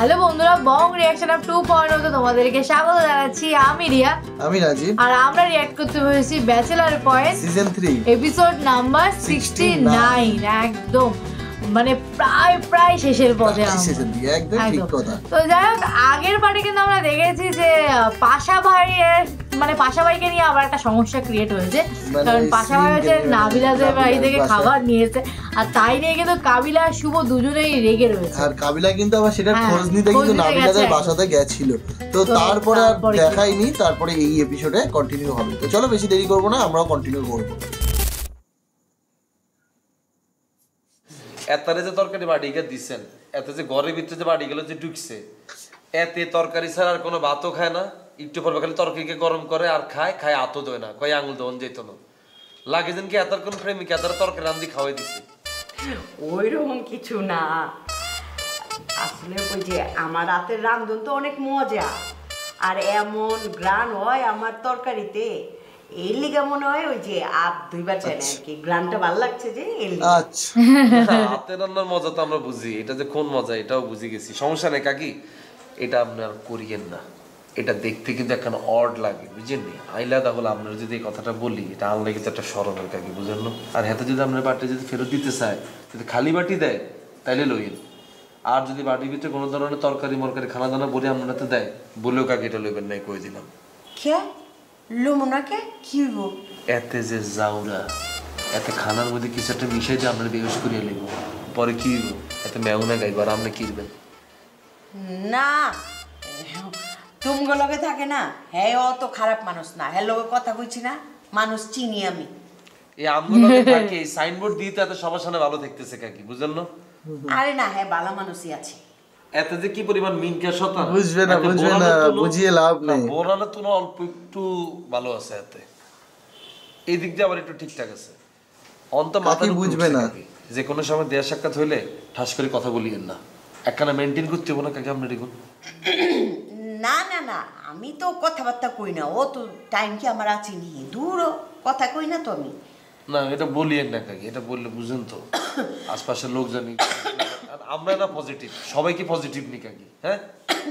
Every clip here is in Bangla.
হ্যালো বন্ধুরা, বং রিঅ্যাকশন অফ 2.0 তে তোমাদেরকে স্বাগত জানাচ্ছি। আমি রিয়া, আমি রাজীব, আর আমরা রিঅ্যাক্ট করতে হয়েছি bachelor point season 3 episode number 69। একদম মানে প্রায় শেষের পথে একদম ঠিক কথা। তো যাই হোক, আগের পার্টে কিন্তু আমরা দেখেছি যে পাশা ভাইকে নিয়ে আবার একটা সমস্যা ক্রিয়েট হয়েছে, কারণ পাশা ভাই হচ্ছে নাবিলাদের বাড়ি থেকে খাবার নিয়েছে, আর তাই নিয়ে কিন্তু কাবিলা আর শুভ দুজনেই রেগে রয়েছে। আর কাবিলা কিন্তু আবার সেটা খোঁজ নিতে কিন্তু নাবিলাদের বাসাতে গেছিল, তো তারপরে আর দেখাইনি। তারপরে এই এপিসোডে কন্টিনিউ হবে। তো চলো বেশি দেরি করবো না, আমরাও কন্টিনিউ করবো। এতারে যে তরকারি বাড়িকে দিচ্ছেন, এতে যে ঘরের ভিতরে যে বাড়িগুলো যে ঢুকছে, এতে তরকারি ছাড়া আর কোনো ভাতও খায় না। একটু পর খালি তরকারিকে গরম করে আর খায় আতো দেয় না, কয় আঙুল দেওয়ান যেত না। লাগে যেন কি এতার কোন প্রেমিক এতার তরকারি রান্ধি খাওয়াই দিছে। ওইরকম কিছু না, আসলে ওই যে আমার রাতের রান্ধন তো অনেক মজা, আর এমন গ্রান হয় আমার তরকারিতে, এর লিগে মনে হয় ওই যে আর দুইবার চাই না আর কি, গ্রানটা ভালো লাগছে যে এর লিগে। আচ্ছা, হাতে রান্নার মজা তো আমরা বুঝি, এটা যে কোন মজা এটাও বুঝে গেছি। সমস্যা নেই কাকি, এটা আপনার করিয়েন না। এটা দেখতে কিন্তু এখন অড লাগে, বুঝেন নি? আইলা তাহলে আপনার যদি এই কথাটা বলি, এটা আনলে কিন্তু একটা সরমের কাকি, বুঝেন না? আর হাতে যদি আপনার বাটি যদি ফেরত দিতে চায়, যদি খালি বাটি দেয় তাইলে লইয়েন। আর যদি বাটির ভিতরে কোনো ধরনের তরকারি মরকারি খানা দানা বলে আপনার হাতে দেয়, বলেও কাকি এটা লইবেন নাই, কই দিলাম। কে লুমনাকে কি হইব? এতে যে জাউরা, এতে খানার মধ্যে কিছু একটা মিশাই যে আমরা বেহস করিয়া লইব, পরে কি হইব? এতে মেউনা গাইব আর আপনি কিনবেন না, তুমগুলো লগে থাকে না, হ্যাঁ অত খারাপ মানুষ না, হ্যাঁ লগে কথা কইছি না, মানুষ চিনি আমি। এই আমগুলোকে থাকে এই সাইনবোর্ড দিতে এত সবার সামনে ভালো দেখতেছে কাকি, বুঝলেন না? আরে না, হ্যাঁ ভালো মানুষই আছে। এতে যে কি পরিমাণ মিনকা শতান বুঝবে না, বুঝিয়ে লাভ নেই। বোরানো তো অল্প একটু ভালো আছে, এতে এই দিক দিয়ে আবার একটু ঠিকঠাক আছে। অন্ত মাথা বুঝবে না, যে কোনো সময় দেয়া সাক্ষাৎ হইলে ঠাস করে কথা বলিয়েন না, একখানা মেনটেন করতে হবে না কাকি আপনার। দেখুন না না না, আমি তো কথাবার্তা কই না, ও তো টাইম কি আমার আছে নি, দূর কথা কই না তো আমি। না এটা বলিয়েন না কাকি, এটা বললে বুঝেন তো আশপাশের লোক জানি আমরা না পজিটিভ, সবাই কি পজিটিভ নি কাকি? হ্যাঁ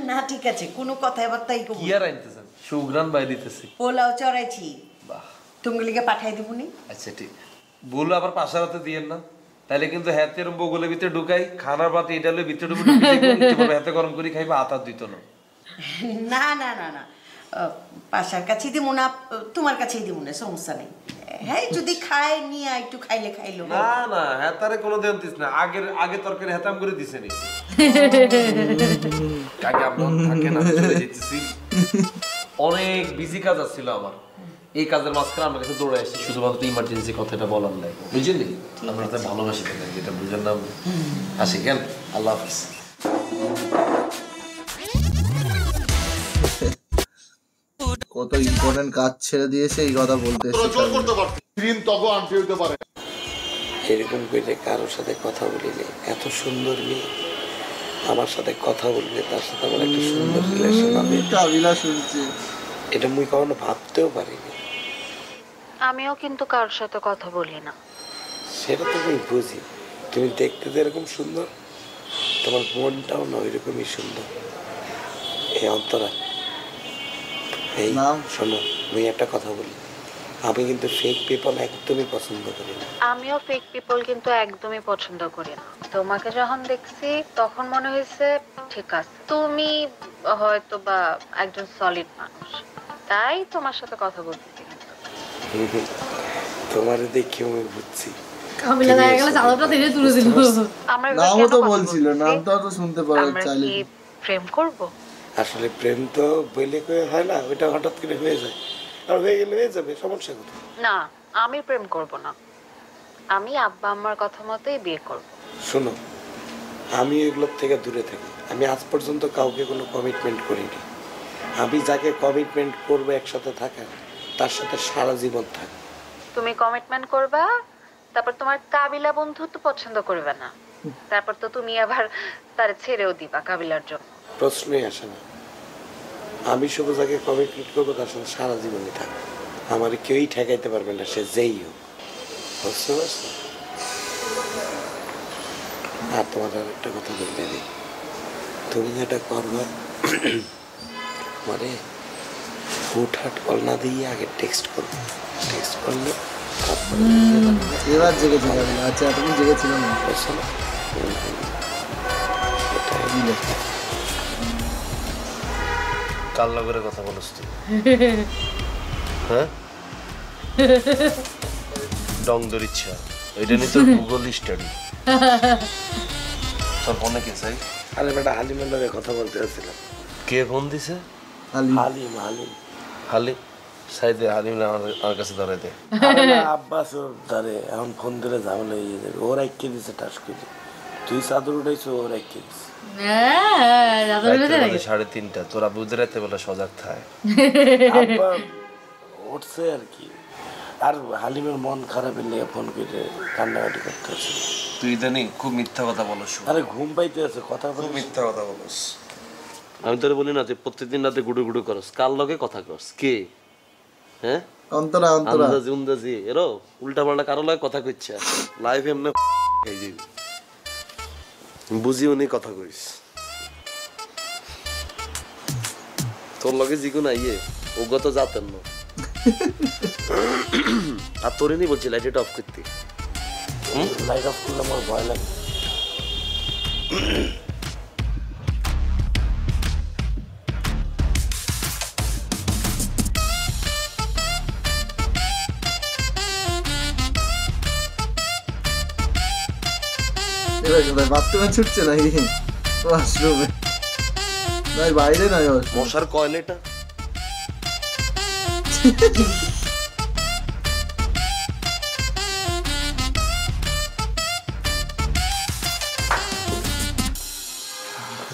না ঠিক আছে, কোনো কথাবার্তাই কই। কি আর আনতেছেন? সুগ্রান বাই দিতেছি, পোলাও চড়াইছি, বাহ। তুমগুলিকে পাঠাই দিবনি। আচ্ছা ঠিক, বললো আবার পাশার হাতে দিয়েন না, তাহলে কিন্তু হাতের বগলের ভিতরে ঢুকাই খানার পাতে এটালে ভিতরে ঢুকে হাতে গরম করে খাইবা, আতার দিত না। না না না না, পাশার কাছেই দিব না, তোমার কাছেই দিব না, সমস্যা নেই। হ্যাঁ যদি খায় নিয়ে একটু খাইলে খাইলো। না না, হেতারে কোনো দেন দিস না, আগে তরকারি হেতাম করে দিছে নি কাকে আপনার থাকে না, চলে যেতেছি। অনেক বিজি কাজ আসছিল আমার, এই কাজের মাঝখানে আমার কাছে দৌড়ে আসছে শুধুমাত্র ইমার্জেন্সি কথাটা বলার নাই, বুঝলি? আমরা তো ভালোবাসি এটা বুঝলেন না? আসি কেন, আল্লাহ হাফিজ। কত ইম্পর্টেন্ট কাজ ছেড়ে দিয়েছে এই কথা বলতে এরকম করে কারোর সাথে কথা বলিনি, এত সুন্দর মেয়ে আমার সাথে কথা বললে, তার সাথে আমার একটা সুন্দর রিলেশন হবে, এটা মুই কখনো ভাবতেও পারিনি। আমিও কিন্তু কারোর সাথে কথা বলি না। সেটা তো আমি বুঝি, তুমি দেখতে তো এরকম সুন্দর, তোমার মনটাও না ওইরকমই সুন্দর। এই অন্তরা, এই শোনো, মুই একটা কথা বলি, আমি কিন্তু ফেক পিপল একদমই পছন্দ করি না। আমিও ফেক পিপল কিন্তু একদমই পছন্দ করি না। তোমাকে যখন দেখছি তখন মনে হয়েছে ঠিক আছে, তুমি হয়তো বা একজন সলিড মানুষ, তাই তোমার সাথে কথা বলতেছি। তোমার দেখে আমি বুঝছি। কাবিলা দেখা গেল চাদরটা থেকে তুলে দিল। আমরা নামও তো বলছিল, নামটাও তো শুনতে পাওয়া চাইলে। কি প্রেম করব? আসলে প্রেম তো বইলে করে হয় না, ওইটা হঠাৎ করে হয়ে যায়, আর হয়ে গেলে হয়ে যাবে, সমস্যা কোথায়? না, আমি প্রেম করব না, আমি আব্বা আম্মার কথা মতোই বিয়ে করব। শোনো, আমি এগুলোর থেকে দূরে থাকি, আমি আজ পর্যন্ত কাউকে কোনো কমিটমেন্ট করিনি। আমি যাকে কমিটমেন্ট করবো একসাথে থাকা, তার সাথে সারা জীবন থাক। তুমি কমিটমেন্ট করবা, তারপর তোমার কাবিলা বন্ধু তো পছন্দ করবে না, তারপর তো তুমি আবার তার ছেড়েও দিবা কাবিলার জন্য। প্রশ্নই আসে না। আমি শুধু যাকে কমিটমেন্ট করবো তার সাথে সারা জীবনই থাক, আমার কেউই ঠেকাইতে পারবে না, সে যেই হোক। বুঝতে পারছো? আর তোমার একটা কথা বলতে দিই, তুমি যেটা করবা মানে হুটহাট কল না দিয়ে আগে টেক্সট করবো, টেক্সট করলে তারপরে এবার জেগেছিল। আচ্ছা তুমি জেগেছিল না? বুঝছো না? কার লগরে কথা বলছ তুই? হ্যাঁ ডং দরিচ্ছা এটা নিয়ে তোর গুগল স্টাডি তোর ফোনে কে চাই? আরে বেটা হালিমের লগে কথা বলতে আসছিলাম। কে ফোন দিছে? হালিম হালিম হালিম সাইদে হালিম আমার কাছে ধরে দে। আরে না, আব্বাস ওর ধরে এখন ফোন দিলে ঝামেলা হয়ে যাবে। ওর একে দিছে টাস করে, তুই চাদর উঠাইছো, ওর একে দিছে। রাত্রে বেলা 3:30 তোরা বুঝতে রাতে বেলা সজাগ থায়। আব্বা উঠছে আর কি। আর হালিমের মন খারাপের লেগে ফোন করে কান্নাকাটি করতে আছে। তুই জানি খুব মিথ্যা কথা বলস। আরে ঘুম পাইতে আছে, কথা খুব মিথ্যা কথা বলস। আমি তোরে বলি না তুই প্রত্যেকদিন রাতে গুডু গুডু করস, কার লগে কথা করস? কে? হ্যাঁ অন্তরা অন্তরা আন্দাজি উন্দাজি এরো উল্টা পাল্টা কারো লগে কথা কইছে লাইভ এমনে খাই যাবি। বুঝিও নি কথা কইস। তোর লগে জিগুন আইয়ে ও গত যাতেন না। আর তোরে নি বলছি লাইট অফ করতে। লাইট অফ করলে আমার ভয় লাগে। বাথরুমে ছুটছে নাকি? ওয়াশরুমে নয়, বাইরে নয়, মশার কয়েল এটা।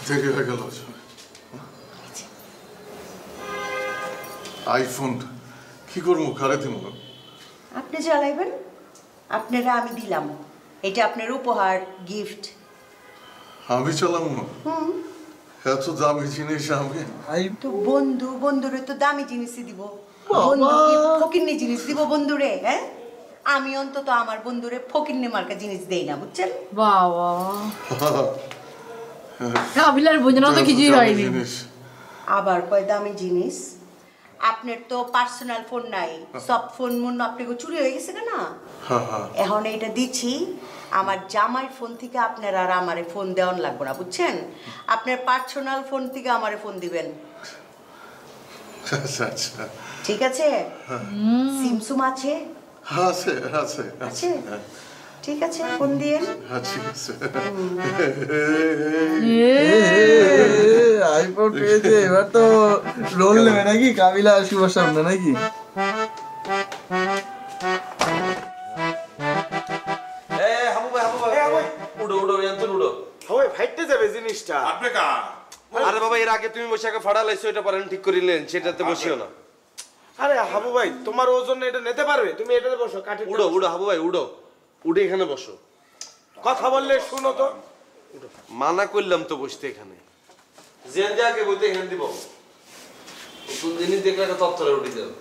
দেরি হয়ে গেল। আইফোন কি করবো, কারে দিব? আপনি চালাইবেন, আপনারা আমি দিলাম, এটা আপনার উপহার গিফট। আমি চালাম না, এত দামি জিনিস আমি। তো বন্ধু বন্ধুরে তো দামি জিনিসই দিব। বন্ধু কি ফকিন্নি জিনিস দিব বন্ধুরে? হ্যাঁ, আমি অন্তত আমার বন্ধুরে ফকিন্নি মার্কা জিনিস দেই না, বুঝছেন? বাবা কাবিলার বোঝানো তো কিছুই হয়নি। আবার কয় দামি জিনিস? আপনার তো পার্সোনাল ফোন নাই, সব ফোন মন আপনাকে চুরি হয়ে গেছে না? এখন এইটা দিচ্ছি, আমার জামাই ফোন থেকে আপনার আর আমারে ফোন দেওয়ান লাগবে না, বুঝছেন? আপনার পার্সোনাল ফোন থেকে আমারে ফোন দিবেন, ঠিক আছে? সিমসুম আছে? আছে আছে আছে, ঠিক আছে, ফোন দিয়েন। ঠিক আছে। আইফোন পেয়েছে, এবার তো রোল নেবে নাকি কাবিলা শুভর সামনে নাকি? আরে বাবা এর আগে তুমি বসে ফাড়া লাইছো, এটা পারেন ঠিক করিলেন, সেটাতে বসিও না। আরে হাবু ভাই, তোমার ওজন এটা নিতে পারবে? তুমি এটাতে বসো, কাঠি উড়ো উড়ো হাবু ভাই উড়ো, উঠে এখানে বসো। কথা বললে শুনো তো। মানা করলাম তো বসতে এখানে। জেন যাকে বইতে এখানে দিব। কোন জিনিস দেখলে একটা তত্ত্বরে উঠে যাও।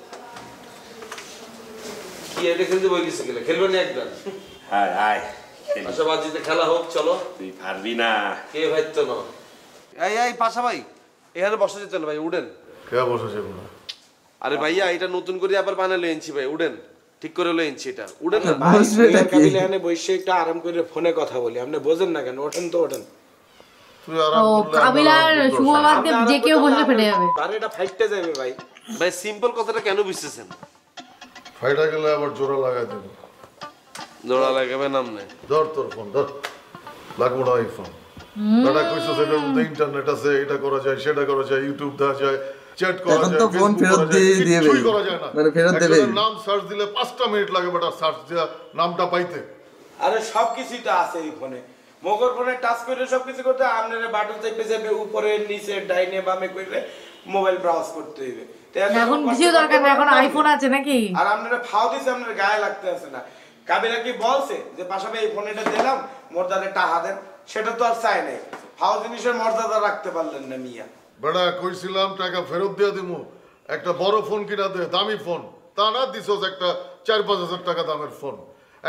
কি এটা খেলতে বই গেছে গেলে খেলবে না একদম? হাই হাই, আচ্ছা বাজিতে খেলা হোক, চলো। তুই পারবি না। কে ভাইতো না? এই পাশা ভাই এখানে বসা যেত না ভাই, উঠেন। কে বসেছে বলো? আরে ভাইয়া এটা নতুন করে আবার বানালে এনেছি ভাই, উঠেন, ঠিক করে লো এনেছি এটা, উঠেন না। এখানে বসে একটু আরাম করে ফোনে কথা বলি, আপনি বোঝেন না কেন? ওঠেন তো, ওঠেন। ও কাবিলার শুভবাদে যে কেউ বসে ফেলে যাবে। আরে এটা ফাইটতে যাবে ভাই। ভাই সিম্পল কথাটা কেন বুঝতেছেন? ফাইটা গেলে আবার জোড়া লাগাই দেবো। জোড়া লাগাবে নামনে। ধর তোর ফোন ধর, লাগবো না আইফোন। দাদা কইছো সেটার মধ্যে ইন্টারনেট আছে, এটা করা যায়, সেটা করা যায়, ইউটিউব দেওয়া যায়, চ্যাট করা যায়, এখন তো ফোন ফেরত দিয়ে দিবে, কিছুই করা যায় না। মানে ফেরত দেবে। একজনের নাম সার্চ দিলে 5টা মিনিট লাগে বেটা সার্চ দিয়া নামটা পাইতে। আরে সবকিছুই তো আছে এই ফোনে। মগর ফোনে টাচ করে সবকিছু করতে, আপনারা বাটন চেপে চেপে উপরে নিচে ডাইনে বামে করে মোবাইল ব্রাউজ করতে হইবে। এখন কিছু দরকার না, এখন আইফোন আছে নাকি? আর আপনারা ফাও দিছে, আপনার গায়ে লাগতে আছে না। কাবিলা কি বলছে যে পাশাপাশি এই ফোনটা দিলাম মর্যাদা টাকা দেন? সেটা তো আর চাই নাই। ফাও জিনিসের মর্যাদা রাখতে পারলেন না মিয়া। বেটা কইছিলাম টাকা ফেরত দিয়ে দিমু, একটা বড় ফোন কিনা দে, দামি ফোন। তা না দিছস একটা 4-5 হাজার টাকা দামের ফোন।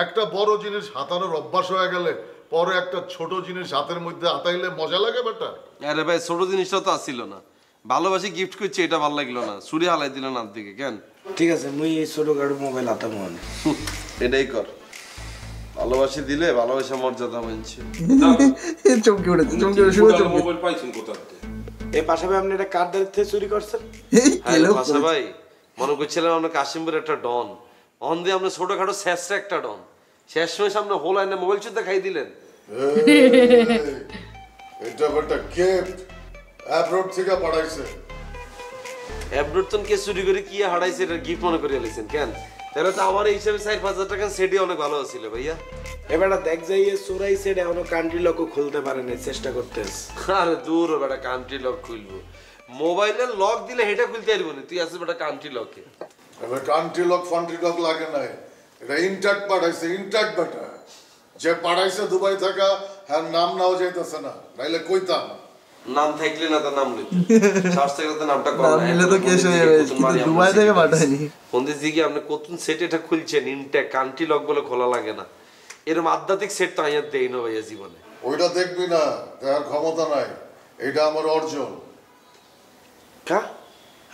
একটা বড় জিনিস হাতানোর অভ্যাস হয়ে গেলে পরে একটা ছোট জিনিস হাতের মধ্যে আতাইলে মজা লাগে বেটা। আরে ভাই ছোট জিনিসটা তো আসছিল না, ভালোবাসি গিফট করছি এটা ভালো লাগলো না, ছুরি হালাই দিল না দিকে কেন? ঠিক আছে মুই এই ছোটখাটো মোবাইল আতাম মনে এটাই কর, ভালোবাসি দিলে ভালোবাসা মর্যাদা মানছে। চমকে উঠেছে, চমকে উঠে শুরু চমকে। মোবাইল পাইছেন কোথা থেকে? এই পাশাপাশি আপনি এটা কার থেকে চুরি করছেন? হ্যালো পাশা ভাই, মনে করছিলাম আমরা কাশিমপুরের একটা ডন, অন দিয়ে আমরা ছোটখাটো শেষটা একটা ডন, শেষ সময় সামনে হোল আইনে মোবাইল চুদ্ধা খাই দিলেন। এটা বেটা গিফট অ্যাব্রোড থেকে পাঠাইছে। অ্যাব্রোটন কে চুরি করে কি হারাইছে এটা গিফট মনে করে এলেছেন কেন? তাহলে তো আমার এই হিসাবে 4-5 টাকা সেটি অনেক ভালো ছিল ভাইয়া। এবারে দেখ যাই চোরাই সেট এখনো কান্ট্রি লকও খুলতে পারেনি, চেষ্টা করতেছ। আরে দূর ও বেটা, কান্ট্রি লক খুলবো? মোবাইলের লক দিলে হেটা খুলতে পারবো না, তুই আসিস বেটা কান্ট্রি লকে। এবার কান্ট্রি লক ফান্ট্রি লক লাগে নাই, এটা ইনট্যাক্ট পাঠাইছে, ইনট্যাক্ট বেটা। যে পাঠাইছে দুবাই থাকা হ্যাঁ নাম নাও যাইতেছে না, নাইলে কইতাম। নাম থাকলে না তার নাম লইতে সাহস থাকলে তো নামটা কম নাম নিলে তো কেস হয়ে যাবে, কিন্তু দুবাই থেকে পাঠায়নি। ফোন দিয়ে কি আপনি কতন সেট এটা খুলছেন? ইনট্যাক্ট কান্ট্রি লক বলে খোলা লাগে না, এরকম আধ্যাত্মিক সেট তো আইয়া দেই না ভাইয়া জীবনে। ওইটা দেখবি না, দেখার ক্ষমতা নাই, এটা আমার অর্জন। কা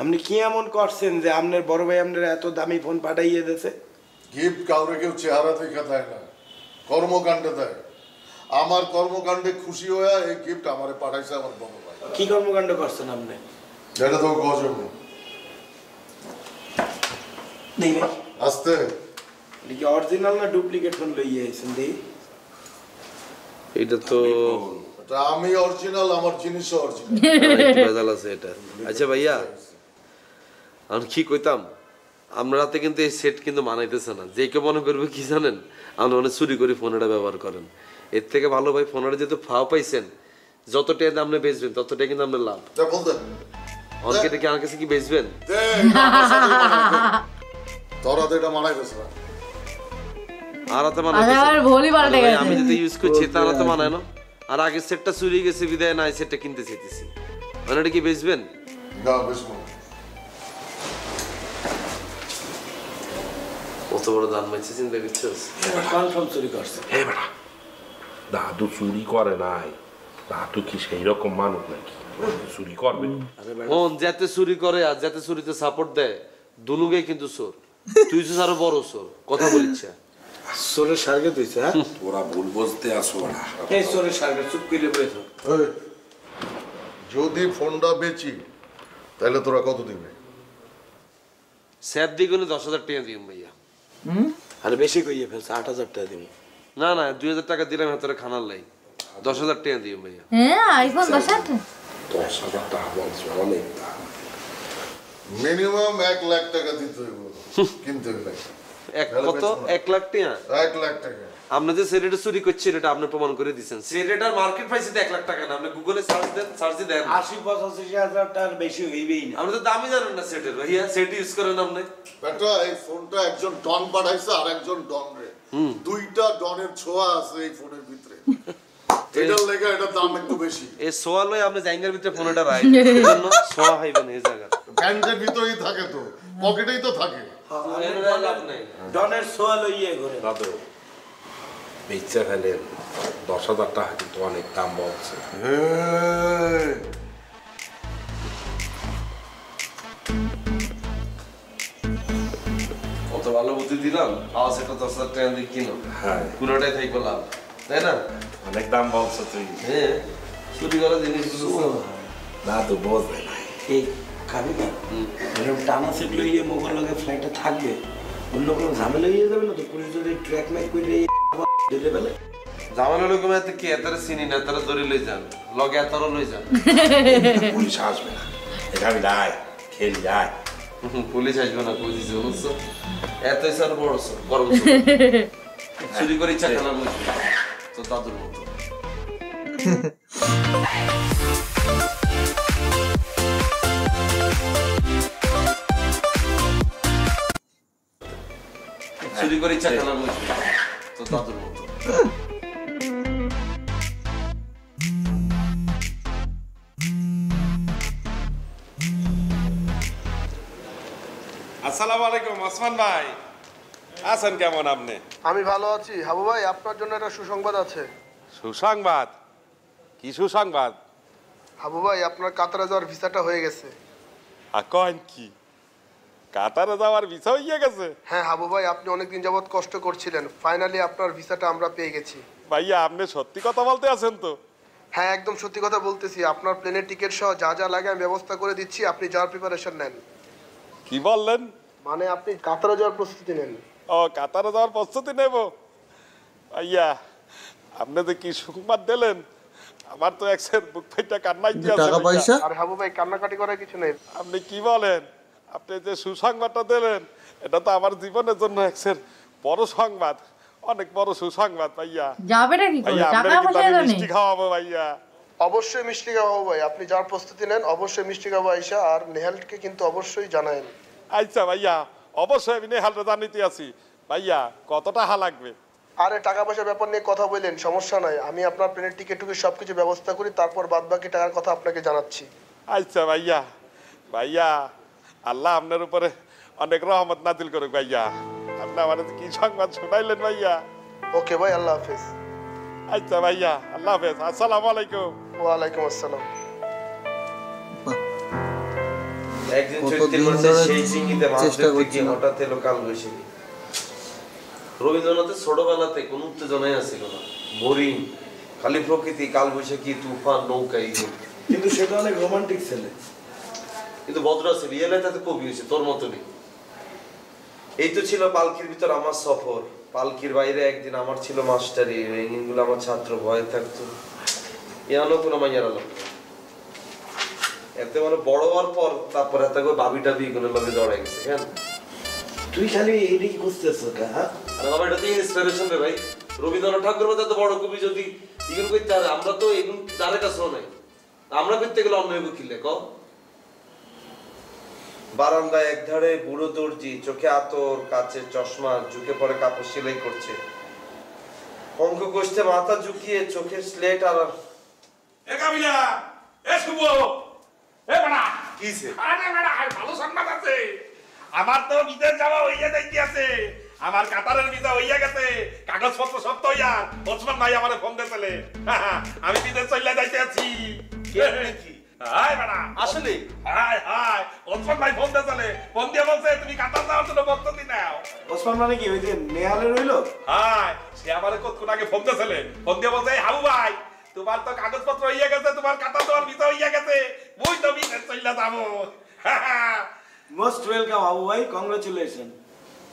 আপনি কি এমন করছেন যে আপনার বড় ভাই আপনার এত দামি ফোন পাঠাইয়ে দিয়েছে? গিফট কাউরে কেউ চেহারা দেখা দেয় না, কর্মকাণ্ডে দেয়। আমার কর্মকাণ্ডে খুশি হয়ে এই গিফট আমারে পাঠাইছে আমার বড় ভাই। কি কর্মকাণ্ড করছেন আপনি? যেটা তো গজব নেই ভাই আস্তে। এটা কি অরিজিনাল না ডুপ্লিকেট ফোন লইয়ে আইছেন দেই? এটা তো এটা আমি অরিজিনাল, আমার জিনিসও অরিজিনাল। একটু ভেজাল আছে এটা। আচ্ছা ভাইয়া, আমি কি কইতাম, আমরা রাতে কিন্তু এই সেট কিন্তু মানাইতেছে না। যে কেউ মনে করবে কি জানেন, আপনি অনেক চুরি করে ফোন এটা ব্যবহার করেন। এর থেকে ভালো ভাই ফোনটা যেহেতু ফাও পাইছেন, যতটাই দাম আপনি বেচবেন ততটাই কিন্তু আপনার লাভ। বলতে অনেকে কি আমার কাছে কি বেচবেন? তোরা তো এটা মানাই গেছে না। আর হাতে আমি যেটা ইউজ করছি তার হাতে মানায় না। আর আগের সেটটা চুরি গেছে বিদায় না, সেটটা কিনতে চাইতেছি। মানে এটা কি বেচবেন? না বেচবো। কত বড় দাম মাইছে চিন্তা করছিস? কনফার্ম চুরি করছে। হে বেটা, দাদু চুরি করে নাই, দাদু কি সেই রকম মানুষ নাকি চুরি করবে? ফোন যাতে চুরি করে আর যাতে চুরিতে সাপোর্ট দেয়, দুনুগে কিন্তু চোর। তুই তো আরো বড় চোর, কথা বলিস। চোরের সার্গে তুইছে, হ্যাঁ? তোরা ভুল বুঝতে আসো না। এই চোরের সার্গে চুপ করে বসে। যদি ফোনটা বেচি তাহলে তোরা কত দিবে? স্যাপ দিগুনে 10,000 টাকা দিম ভাইয়া। আরে বেশি কইয়ে ফেলছে, 8,000 টাকা দিবি। না না, 2,000 টাকা দিলাম হাতের খানার লাই, 10,000 টাকা দিম ভাইয়া। হ্যাঁ আইফোন 10,000 10,000 টাকা বলছো অনেক দাম। মিনিমাম 1 লাখ টাকা দিতে হইব কিনতে গেলে। কত? 1 লাখ টাকা? 1 লাখ টাকা। আপনি যে সেরেটা চুরি করছেন এটা আপনি প্রমাণ করে দিচ্ছেন। সেরেটার মার্কেট প্রাইস 1 লাখ টাকা না, আপনি গুগলে সার্চ দেন, সার্চ দেন 80-85,000 টাকার বেশি হইবেই না। আপনি তো দামই জানেন না সেটের ভাইয়া, সেট ইউজ করেন আপনি। বেটা এই ফোনটা একজন ডন পাঠাইছে আর একজন ডন রে, দুইটা ডনের ছোঁয়া আছে এই ফোনের ভিতরে। এটার লেগে এটা দাম একটু বেশি। এই সোয়া লয় আপনি জাইঙ্গার ভিতরে ফোনটা রাই, এজন্য সোয়া হইবেন এই জায়গা। প্যান্টের ভিতরেই থাকে তো, পকেটেই তো থাকে। ডনের সোয়া লইয়ে ঘুরে। দাদু বেচা ফেলেন, 10,000 টাকা কিন্তু অনেক দাম বলছে। কত ভালো বুদ্ধি দিলাম, আওয়াজ এটা 10,000 টাকা দিয়ে কিনো। হ্যাঁ কোনোটাই থাকবে লাভ, তাই না? অনেক দাম বলছো তুই। হ্যাঁ, চুরি করা জিনিসগুলো দাদু বোঝে না। এই খাবি না? এরকম টানা সেট লইয়ে মোবাইল লগে ফ্লাইটে থাকবে, অন্য কোনো ঝামেলা হয়ে যাবে না তো? পুলিশ যদি ট্র্যাক ম্যাক করে দিলে বেলে জামানো লোকম এত কি এতারে চিনি না, তারা ধরে লই যান, লগে এতারও লই যান। পুলিশ আসবে না, এটা আমি যাই খেলি যাই। পুলিশ আসবে না, কই দিছে বুঝছো? এতই স্যার বড় স্যার গরম চুরি করে ইচ্ছা খেলা বুঝবে তো দাদুর মতো। চুরি করে ইচ্ছা খেলা বুঝবে তো দাদুর মতো। আসসালামু আলাইকুম ওসমান ভাই, আছেন কেমন আপনি? আমি ভালো আছি। হাবু ভাই, আপনার জন্য একটা সুসংবাদ আছে। সুসংবাদ? কি সুসংবাদ? হাবু ভাই আপনার কাতারে যাওয়ার ভিসাটা হয়ে গেছে। আর কন কি কাতারে যাওয়ার ভিসা হয়ে গেছে? হ্যাঁ হাবু ভাই, আপনি অনেকদিন যাবত কষ্ট করছিলেন, ফাইনালি আপনার ভিসাটা আমরা পেয়ে গেছি। ভাইয়া আপনি সত্যি কথা বলতে আছেন তো? হ্যাঁ একদম সত্যি কথা বলতেছি, আপনার প্লেনের টিকিট সহ যা যা লাগে আমি ব্যবস্থা করে দিচ্ছি, আপনি যাওয়ার প্রিপারেশন নেন। কি বললেন? মানে আপনি কাতারে যাওয়ার প্রস্তুতি নেন। ও কাতারে যাওয়ার প্রস্তুতি নেব? ভাইয়া আপনি যে কি সংবাদ দিলেন, আমার তো একসের বুক ফাইটা কান্নাই দিয়েছে। টাকা পয়সা? আর হাবু ভাই কান্নাকাটি করার কিছু নেই। আপনি কি বলেন? আপনি যে সুসংবাদটা দিলেন এটা তো আমার জীবনের জন্য একসের বড় সংবাদ, অনেক বড় সুসংবাদ ভাইয়া। যাবে না কি করে? ভাইয়া টাকা আপনাকে কিন্তু পয়সা আমি তো নেই। মিষ্টি খাওয়াবো ভাইয়া। অবশ্যই মিষ্টি খাবো ভাই, আপনি যাওয়ার প্রস্তুতি নেন, অবশ্যই মিষ্টি খাবো আইসা। আর নেহালকে কিন্তু অবশ্যই জানায়েন। আচ্ছা ভাইয়া, অবশ্যই আমি নেহালটা জানিতে আছি। ভাইয়া কত টাকা লাগবে? আরে টাকা পয়সার ব্যাপার নিয়ে কথা বললেন, সমস্যা নাই, আমি আপনার প্লেনের টিকিট টুকিট সবকিছু ব্যবস্থা করি, তারপর বাদ বাকি টাকার কথা আপনাকে জানাচ্ছি। আচ্ছা ভাইয়া। ভাইয়া আল্লাহ আপনার উপরে অনেক রহমত নাজিল করুক ভাইয়া। আপনি আমার কি সংবাদ শুনাইলেন ভাইয়া। ওকে ভাই, আল্লাহ হাফেজ। আচ্ছা ভাইয়া, আল্লাহ হাফেজ। আসসালামু আলাইকুম। ওয়ালাইকুম আসসালাম। একদিন চৈত্রের মাসে সেই চিংড়িতে মাছ ধরতে গিয়ে হঠাৎ এলো কালবৈশাখী। রবীন্দ্রনাথের ছোটবেলাতে কোন উত্তেজনাই আছিল না, বোরিং, খালি প্রকৃতি, কালবৈশাখী, তুফান, নৌকা, এইগুলো। কিন্তু সেটা অনেক রোমান্টিক ছেলে। কিন্তু ভদ্র আছে, রিয়েল তাতে কবি হয়েছে, তোর মতনই। এই তো ছিল পালকির ভিতর আমার সফর। পালকির বাইরে একদিন আমার ছিল মাস্টারি, গুলো আমার ছাত্র ভয়ে থাকতো। ইয়ানো কোনো মাইয়ার আলো এতে মানে বড় হওয়ার পর তারপর এত ভাবি টাবি এগুলো লগে জড়াই গেছে। কেন তুই খালি এইটাই খুঁজতেছ? হ্যাঁ আমার এটা দিয়ে ইন্সপিরেশন রে ভাই। রবীন্দ্রনাথ ঠাকুর মতো এত বড় কবি যদি এগুলো করতে পারে, আমরা তো এগুলো তার কাছে নাই, আমরা করতে গেলে অন্য এগুলো কিনলে ক। বারান্দায় এক ধারে বুড়ো দর্জি, চোখে আতর, কাচে চশমা, ঝুঁকে পড়ে কাপড় সেলাই করছে। অঙ্ক কষতে মাথা ঝুঁকিয়ে চোখের স্লেট আর এ কাবিলা, এ শুভ, এ বাড়া কিছে? আরে বাড়া, ভালো সংবাদ আছে। আমার তো বিদেশ যাওয়া হইয়া যাইতেছে। আমার কাতারের ভিসা হইয়া গেছে, কাগজপত্র সব তৈয়ার। ওসমান ভাই আমারে ফোন দিয়েছিলে, আমি বিদেশ চলে যাইতে আছি। কি হাই বাড়া, আসলে হাই হাই, ওসমান ভাই ফোন দিয়েছিলে, ফোন দিয়ে বলছে তুমি কাতার যাওয়ার জন্য প্রস্তুতি নাও। ওসমান মানে কি ওই যে নেহালের হইলো? হাই, সে আমারে কতক্ষণ আগে ফোন দিয়েছিলে, ফোন দিয়ে বলছে হাবু ভাই তোমার তো কাগজপত্র হইয়া গেছে, তোমার কাতার যাওয়ার ভিসা হইয়া গেছে, মুই তো বিদেশ চলে যাবো। মোস্ট ওয়েলকাম হাবু ভাই, কংগ্রাচুলেশন।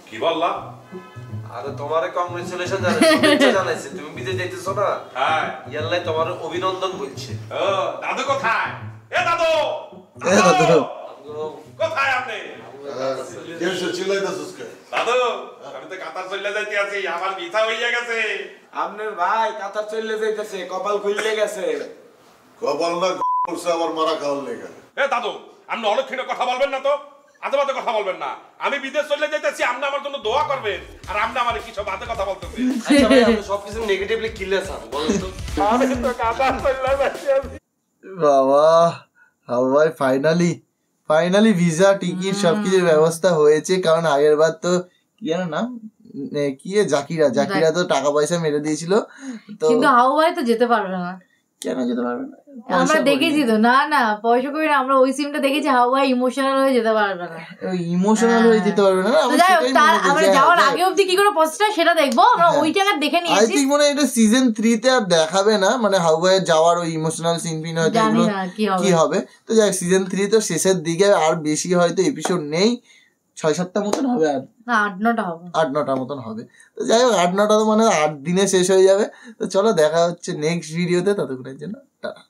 কি বললা? আরে তোমারে কংগ্রেচুলেশন জানাইছে, তুমি বিদেশ যাইতেছো না? হ্যাঁ, ইয়াল্লাই তোমার অভিনন্দন বলছে। ও দাদু কোথায়? এ দাদু, এ দাদু, কোথায় আপনি? চিল্লাইতেছিস কে? দাদু আমি তো কাতার চলে যাইতে আছি, আমার ভিসা হইয়া গেছে। আপনার ভাই কাতার চলে যাইতেছে, কপাল খুললে গেছে। কপাল না করছে আবার মারা খাওয়ার লেগে। এ দাদু, আপনি অলক্ষীণ কথা বলবেন না তো, আজে বাজে কথা বলবেন না। আমি বিদেশ চলে যাইতেছি, আপনি আমার জন্য দোয়া করবেন, আর আপনি আমার কি সব বাজে কথা বলতেছেন? আচ্ছা ভাই, আপনি সবকিছু নেগেটিভলি কিলে চান বলেন তো? আমি তো কাতার চলে যাইতে আছি। বাবা হাবু ভাই ফাইনালি ভিসা টিকিট সবকিছুর ব্যবস্থা হয়েছে। কারণ আগের বার তো কি যেন নাম, কি জাকিরা তো টাকা পয়সা মেরে দিয়েছিল। তো কিন্তু হাবু ভাই তো যেতে পারবে না। কেন যেতে পারবে না? আমরা দেখেছি তো, না পয়সা করি না, আমরা ওই সিমটা দেখেছি, হাবু ভাই ইমোশনাল হয়ে যেতে পারবে না। ইমোশনাল হয়ে যেতে পারবে না। তো যাই হোক, আমরা যাওয়ার আগে অবধি কি করে প্রসেসটা সেটা দেখবো, আমরা ওই টাকা দেখে আই নিয়েছি। থিঙ্ক মনে হয় এটা সিজন 3 তে আর দেখাবে না, মানে হাবু ভাইয়ের যাওয়ার ওই ইমোশনাল সিন পিন হয়তো জানি এগুলো না কি হবে। তো যাই সিজন 3 তো শেষের দিকে, আর বেশি হয়তো এপিসোড নেই, 6-7টা মতন হবে, আর না 8-9টা হবে, 8-9টা মতন হবে। তো যাই হোক 8-9টা তো মানে 8 দিনে শেষ হয়ে যাবে। তো চলো দেখা হচ্ছে নেক্সট ভিডিওতে, ততক্ষণের জন্য টাটা।